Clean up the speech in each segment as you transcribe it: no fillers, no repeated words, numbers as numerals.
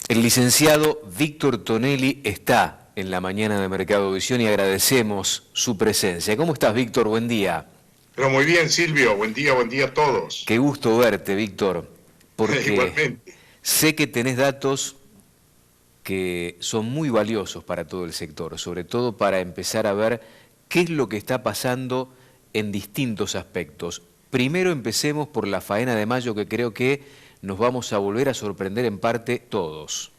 El licenciado Víctor Tonelli está en la mañana de Mercadovisión y agradecemos su presencia. ¿Cómo estás, Víctor? Buen día. Pero muy bien, Silvio. Buen día a todos. Qué gusto verte, Víctor, porque Igualmente. sé que tenés datos que son muy valiosos para todo el sector, sobre todo para empezar a ver qué es lo que está pasando en distintos aspectos. Primero empecemos por la faena de mayo, que creo que nos vamos a volver a sorprender en parte todos.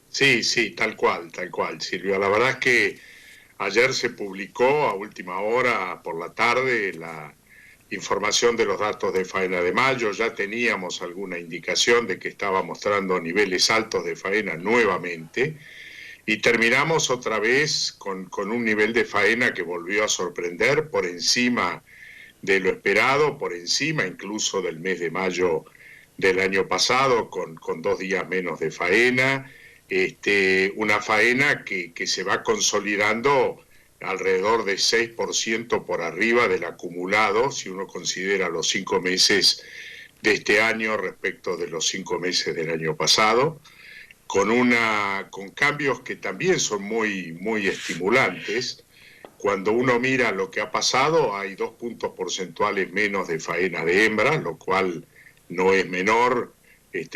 Sí, tal cual, Silvio. La verdad es que ayer se publicó a última hora por la tarde la información de los datos de faena de mayo. Ya teníamos alguna indicación de que estaba mostrando niveles altos de faena nuevamente y terminamos otra vez con un nivel de faena que volvió a sorprender por encima de lo esperado, por encima incluso del mes de mayo del año pasado, con 2 días menos de faena, una faena que se va consolidando alrededor de 6% por arriba del acumulado, si uno considera los 5 meses de este año respecto de los 5 meses del año pasado, con cambios que también son muy estimulantes. Cuando uno mira lo que ha pasado, hay 2 puntos porcentuales menos de faena de hembra, lo cual no es menor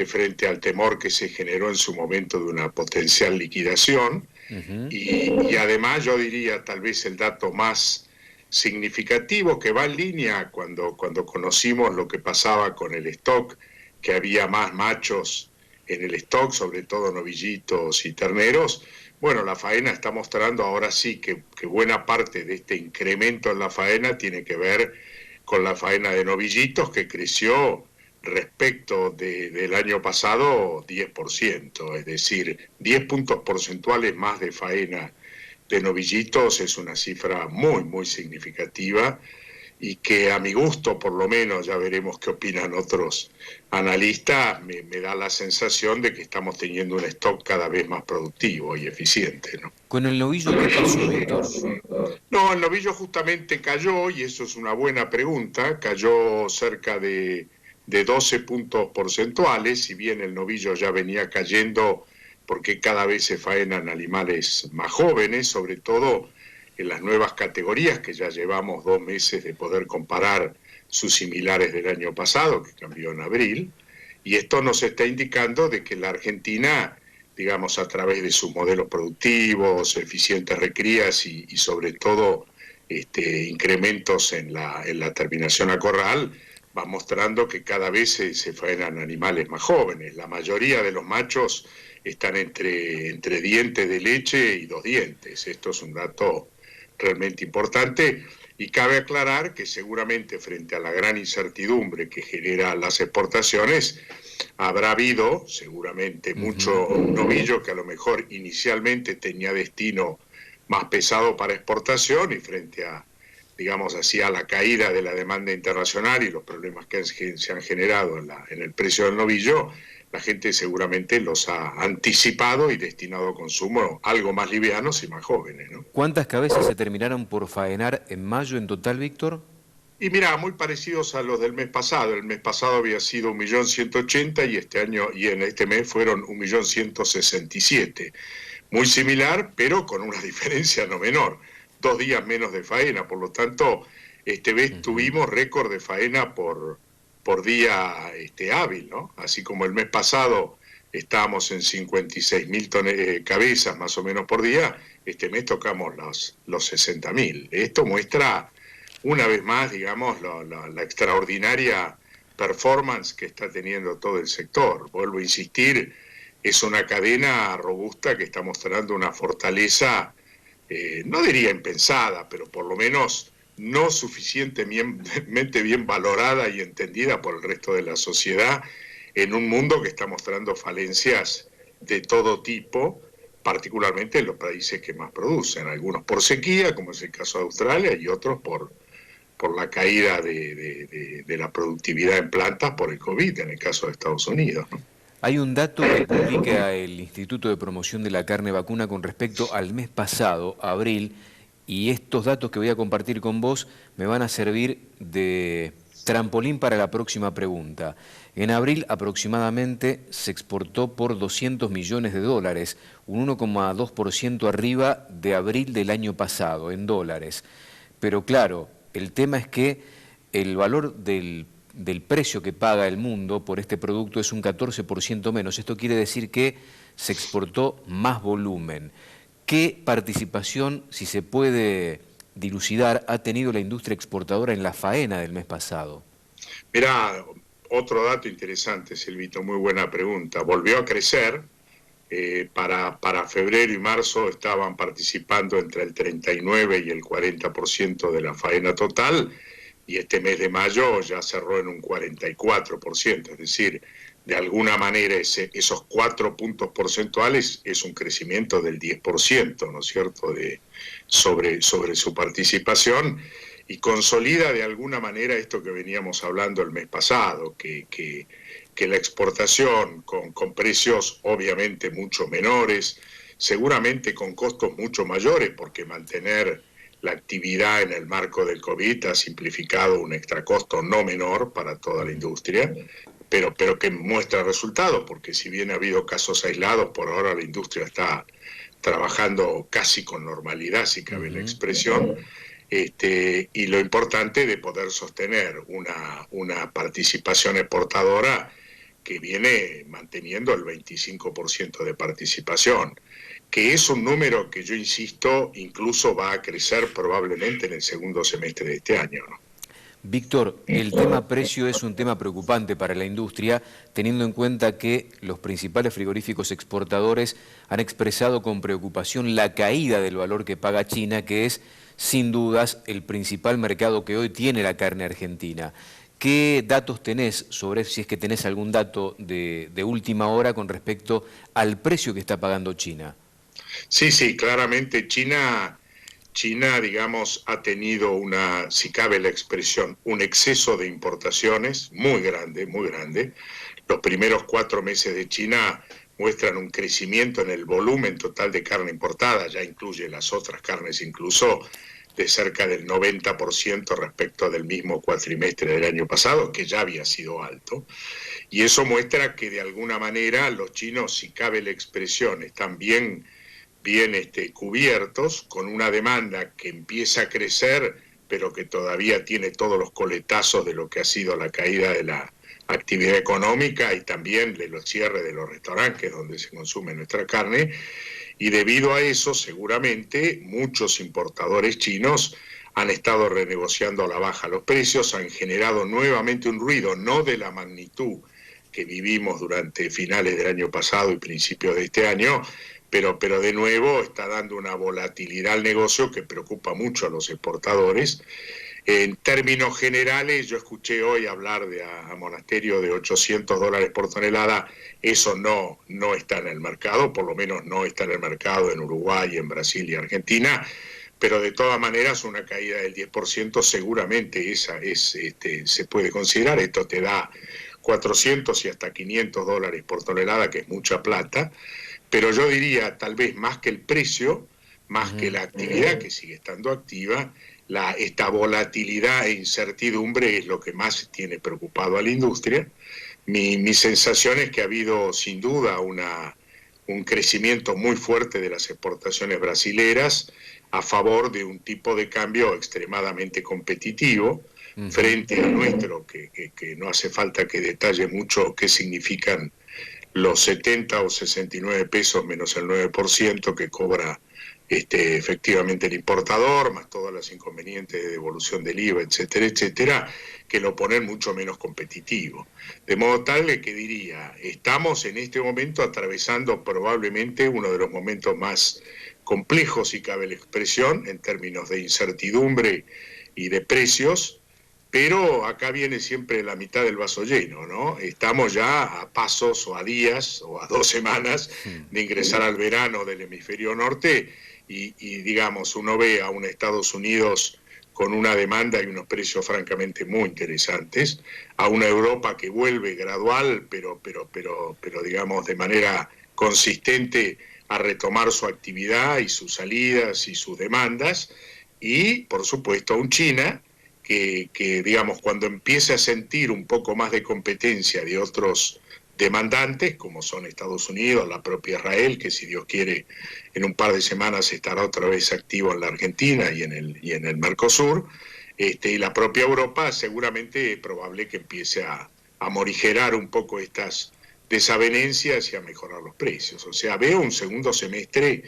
frente al temor que se generó en su momento de una potencial liquidación. Y además yo diría tal vez el dato más significativo que va en línea cuando conocimos lo que pasaba con el stock, que había más machos en el stock, sobre todo novillitos y terneros. Bueno, la faena está mostrando ahora sí que buena parte de este incremento en la faena tiene que ver con la faena de novillitos, que creció respecto del año pasado 10%, es decir, 10 puntos porcentuales más de faena de novillitos es una cifra muy significativa y que a mi gusto, por lo menos, ya veremos qué opinan otros analistas, me da la sensación de que estamos teniendo un stock cada vez más productivo y eficiente, ¿no? ¿Con el novillo qué pasó, Víctor? No, el novillo justamente cayó, y eso es una buena pregunta, cayó cerca de 12 puntos porcentuales, si bien el novillo ya venía cayendo porque cada vez se faenan animales más jóvenes, sobre todo en las nuevas categorías, que ya llevamos 2 meses de poder comparar sus similares del año pasado, que cambió en abril, y esto nos está indicando de que la Argentina, digamos, a través de sus modelos productivos, eficientes recrías y sobre todo incrementos en la terminación a corral, va mostrando que cada vez se faenan animales más jóvenes. La mayoría de los machos están entre dientes de leche y 2 dientes. Esto es un dato realmente importante, y cabe aclarar que seguramente frente a la gran incertidumbre que genera las exportaciones, habrá habido seguramente mucho novillo que a lo mejor inicialmente tenía destino más pesado para exportación, y frente a, digamos así, a la caída de la demanda internacional y los problemas que se han generado en el precio del novillo, la gente seguramente los ha anticipado y destinado a consumo algo más livianos y más jóvenes, ¿no? ¿Cuántas cabezas se terminaron por faenar en mayo en total, Víctor? Y mira, muy parecidos a los del mes pasado. El mes pasado había sido 1.180.000 y este año y en este mes fueron 1.167.000. Muy similar, pero con una diferencia no menor. 2 días menos de faena, por lo tanto, este mes tuvimos récord de faena por día hábil, ¿no? Así como el mes pasado estábamos en 56.000 cabezas más o menos por día, este mes tocamos los 60.000. Esto muestra una vez más, digamos, la extraordinaria performance que está teniendo todo el sector. Vuelvo a insistir, es una cadena robusta que está mostrando una fortaleza, no diría impensada, pero por lo menos no suficientemente bien valorada y entendida por el resto de la sociedad, en un mundo que está mostrando falencias de todo tipo, particularmente en los países que más producen, algunos por sequía, como es el caso de Australia, y otros por la caída de la productividad en plantas por el COVID, en el caso de Estados Unidos, ¿no? Hay un dato que publica el Instituto de Promoción de la Carne Vacuna con respecto al mes pasado, abril, y estos datos que voy a compartir con vos me van a servir de trampolín para la próxima pregunta. En abril aproximadamente se exportó por 200 millones de dólares, un 1,2% arriba de abril del año pasado, en dólares. Pero claro, el tema es que el valor del precio que paga el mundo por este producto es un 14% menos. Esto quiere decir que se exportó más volumen. ¿Qué participación, si se puede dilucidar, ha tenido la industria exportadora en la faena del mes pasado? Mirá, otro dato interesante, Silvito, muy buena pregunta. Volvió a crecer. Para febrero y marzo estaban participando entre el 39 y el 40% de la faena total, y este mes de mayo ya cerró en un 44%, es decir, de alguna manera esos 4 puntos porcentuales es un crecimiento del 10%, ¿no es cierto?, sobre su participación, y consolida de alguna manera esto que veníamos hablando el mes pasado, que la exportación con precios obviamente mucho menores, seguramente con costos mucho mayores, porque mantener la actividad en el marco del COVID ha simplificado un extracosto no menor para toda la industria, pero que muestra resultados, porque si bien ha habido casos aislados, por ahora la industria está trabajando casi con normalidad, si cabe la expresión, y lo importante de poder sostener una participación exportadora que viene manteniendo el 25% de participación, que es un número que yo insisto, incluso va a crecer probablemente en el segundo semestre de este año, ¿no? Víctor, el tema precio es un tema preocupante para la industria, teniendo en cuenta que los principales frigoríficos exportadores han expresado con preocupación la caída del valor que paga China, que es, sin dudas, el principal mercado que hoy tiene la carne argentina. ¿Qué datos tenés sobre, si es que tenés algún dato de última hora con respecto al precio que está pagando China? Sí, claramente China, digamos, ha tenido si cabe la expresión, un exceso de importaciones muy grande, muy grande. Los primeros 4 meses de China muestran un crecimiento en el volumen total de carne importada, ya incluye las otras carnes incluso, de cerca del 90% respecto del mismo cuatrimestre del año pasado, que ya había sido alto. Y eso muestra que de alguna manera los chinos, si cabe la expresión, están bien cubiertos, con una demanda que empieza a crecer, pero que todavía tiene todos los coletazos de lo que ha sido la caída de la actividad económica y también de los cierres de los restaurantes donde se consume nuestra carne. Y debido a eso, seguramente, muchos importadores chinos han estado renegociando a la baja los precios, han generado nuevamente un ruido, no de la magnitud que vivimos durante finales del año pasado y principios de este año, pero de nuevo está dando una volatilidad al negocio que preocupa mucho a los exportadores. En términos generales, yo escuché hoy hablar a Monasterio de $800 por tonelada. Eso no está en el mercado, por lo menos no está en el mercado en Uruguay, en Brasil y Argentina, pero de todas maneras una caída del 10% seguramente se puede considerar. Esto te da 400 y hasta $500 por tonelada, que es mucha plata, pero yo diría tal vez más que el precio, más que la actividad que sigue estando activa, esta volatilidad e incertidumbre es lo que más tiene preocupado a la industria. Mi sensación es que ha habido sin duda un crecimiento muy fuerte de las exportaciones brasileras a favor de un tipo de cambio extremadamente competitivo frente a nuestro, que no hace falta que detalle mucho qué significan los 70 o 69 pesos menos el 9% que cobra efectivamente el importador, más todos los inconvenientes de devolución del IVA, etcétera, etcétera, que lo ponen mucho menos competitivo. De modo tal que diría, estamos en este momento atravesando probablemente uno de los momentos más complejos, si cabe la expresión, en términos de incertidumbre y de precios, pero acá viene siempre la mitad del vaso lleno, ¿no? Estamos ya a pasos o a días o a 2 semanas de ingresar al verano del hemisferio norte y digamos, uno ve a un Estados Unidos con una demanda y unos precios francamente muy interesantes, a una Europa que vuelve gradual, pero digamos de manera consistente a retomar su actividad y sus salidas y sus demandas, y por supuesto a un China digamos, cuando empiece a sentir un poco más de competencia de otros demandantes, como son Estados Unidos, la propia Israel, que si Dios quiere en un par de semanas estará otra vez activo en la Argentina y en el Mercosur, y la propia Europa, seguramente es probable que empiece a morigerar un poco estas desavenencias y a mejorar los precios. O sea, veo un segundo semestre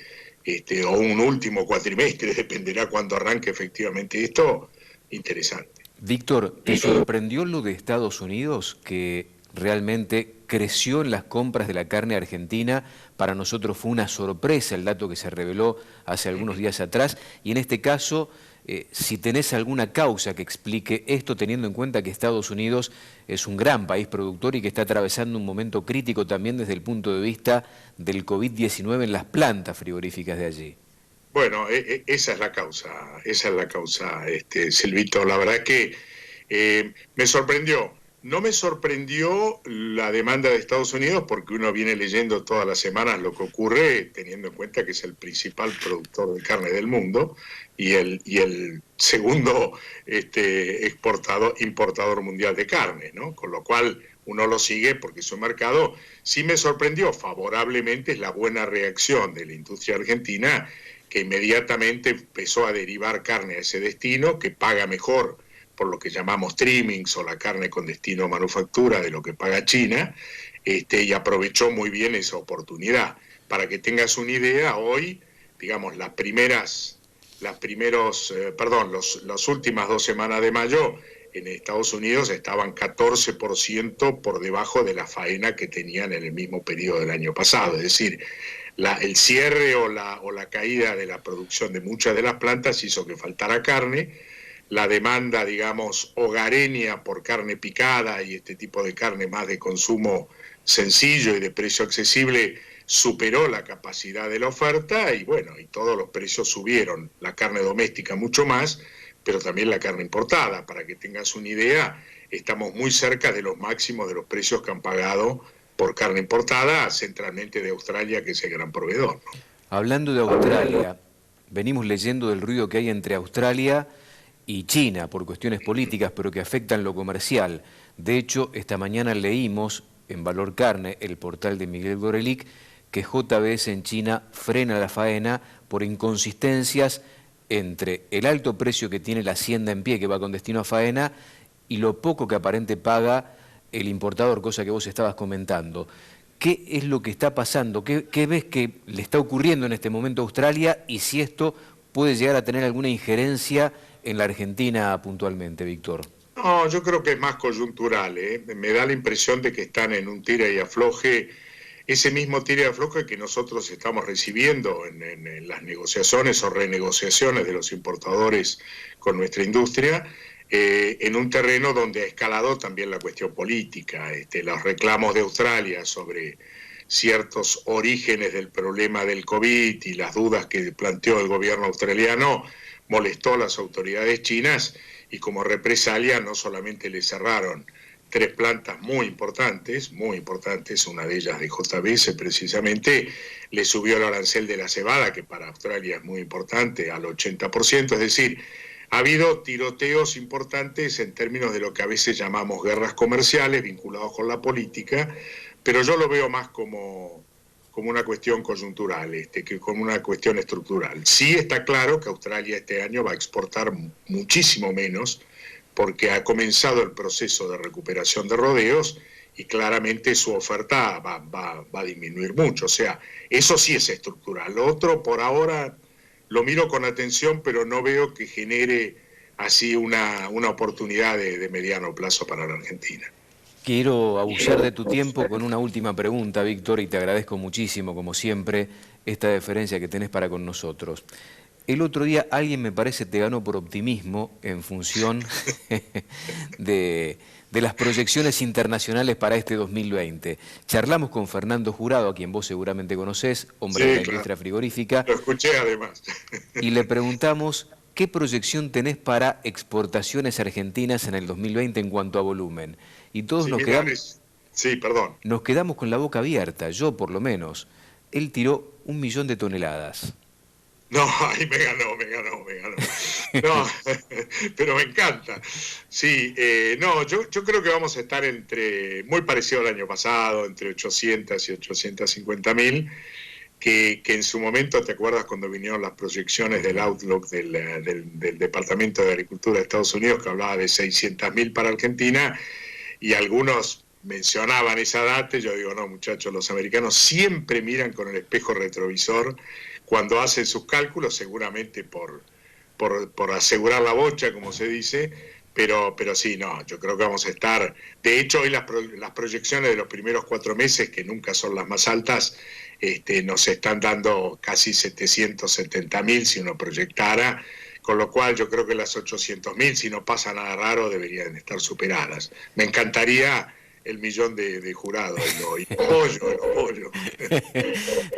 o un último cuatrimestre, dependerá cuando arranque efectivamente esto, interesante. Víctor, ¿te sorprendió lo de Estados Unidos, que realmente creció en las compras de la carne argentina? Para nosotros fue una sorpresa el dato que se reveló hace algunos días atrás, y en este caso, si tenés alguna causa que explique esto, teniendo en cuenta que Estados Unidos es un gran país productor y que está atravesando un momento crítico también desde el punto de vista del COVID-19 en las plantas frigoríficas de allí. Bueno, esa es la causa, Silvito. La verdad que me sorprendió. No me sorprendió la demanda de Estados Unidos porque uno viene leyendo todas las semanas lo que ocurre, teniendo en cuenta que es el principal productor de carne del mundo y el segundo importador mundial de carne, ¿no? Con lo cual uno lo sigue porque es un mercado. Sí me sorprendió favorablemente es la buena reacción de la industria argentina, que inmediatamente empezó a derivar carne a ese destino, que paga mejor por lo que llamamos trimmings o la carne con destino a manufactura de lo que paga China, y aprovechó muy bien esa oportunidad. Para que tengas una idea, hoy, digamos, las últimas 2 semanas de mayo en Estados Unidos estaban 14% por debajo de la faena que tenían en el mismo periodo del año pasado. Es decir, el cierre o la caída de la producción de muchas de las plantas hizo que faltara carne. La demanda, digamos, hogareña por carne picada y este tipo de carne más de consumo sencillo y de precio accesible superó la capacidad de la oferta y bueno, y todos los precios subieron. La carne doméstica mucho más, pero también la carne importada. Para que tengas una idea, estamos muy cerca de los máximos de los precios que han pagado por carne importada, centralmente de Australia, que es el gran proveedor, ¿no? Hablando de Australia, venimos leyendo del ruido que hay entre Australia y China por cuestiones políticas, pero que afectan lo comercial. De hecho, esta mañana leímos en Valor Carne, el portal de Miguel Gorelick, que JBS en China frena la faena por inconsistencias entre el alto precio que tiene la hacienda en pie, que va con destino a faena, y lo poco que aparente paga el importador, cosa que vos estabas comentando. ¿Qué es lo que está pasando? ¿Qué ves que le está ocurriendo en este momento a Australia y si esto puede llegar a tener alguna injerencia en la Argentina puntualmente, Víctor? No, yo creo que es más coyuntural, ¿eh? Me da la impresión de que están en un tira y afloje, ese mismo tira y afloje que nosotros estamos recibiendo en las negociaciones o renegociaciones de los importadores con nuestra industria, en un terreno donde ha escalado también la cuestión política, los reclamos de Australia sobre ciertos orígenes del problema del COVID y las dudas que planteó el gobierno australiano molestó a las autoridades chinas y como represalia no solamente le cerraron 3 plantas muy importantes, una de ellas de JBS precisamente, le subió el arancel de la cebada, que para Australia es muy importante, al 80%, es decir, ha habido tiroteos importantes en términos de lo que a veces llamamos guerras comerciales vinculados con la política, pero yo lo veo más como una cuestión coyuntural, que como una cuestión estructural. Sí está claro que Australia este año va a exportar muchísimo menos porque ha comenzado el proceso de recuperación de rodeos y claramente su oferta va a disminuir mucho. O sea, eso sí es estructural. Lo otro, por ahora, lo miro con atención, pero no veo que genere así una oportunidad de mediano plazo para la Argentina. Quiero abusar de tu tiempo con una última pregunta, Víctor, y te agradezco muchísimo, como siempre, esta deferencia que tenés para con nosotros. El otro día alguien, me parece, te ganó por optimismo en función de las proyecciones internacionales para este 2020. Charlamos con Fernando Jurado, a quien vos seguramente conocés, hombre de la industria frigorífica. Lo escuché además. Y le preguntamos, ¿qué proyección tenés para exportaciones argentinas en el 2020 en cuanto a volumen? Y todos nos quedamos con la boca abierta, yo por lo menos. Él tiró 1 millón de toneladas. No, ahí me ganó. No, pero me encanta. Sí, no, yo creo que vamos a estar muy parecido al año pasado, entre 800 y 850.000, que en su momento, ¿te acuerdas cuando vinieron las proyecciones del Outlook del Departamento de Agricultura de Estados Unidos, que hablaba de 600.000 para Argentina, y algunos mencionaban esa data? Y yo digo, no, muchachos, los americanos siempre miran con el espejo retrovisor cuando hacen sus cálculos, seguramente por asegurar la bocha, como se dice, pero sí, no, yo creo que vamos a estar. De hecho, hoy las proyecciones de los primeros 4 meses, que nunca son las más altas, nos están dando casi 770.000 si uno proyectara, con lo cual yo creo que las 800.000, si no pasa nada raro, deberían estar superadas. Me encantaría el millón de jurados, y lo apoyo.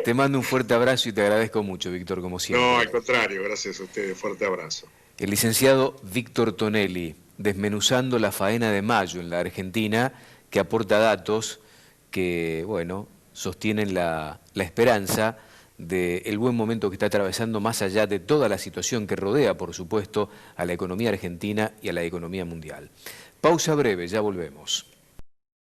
Te mando un fuerte abrazo y te agradezco mucho, Víctor, como No, siempre. al contrario, gracias a ustedes, fuerte abrazo. El licenciado Víctor Tonelli, desmenuzando la faena de mayo en la Argentina, que aporta datos que, bueno, sostienen la esperanza del buen momento que está atravesando, más allá de toda la situación que rodea, por supuesto, a la economía argentina y a la economía mundial. Pausa breve, ya volvemos.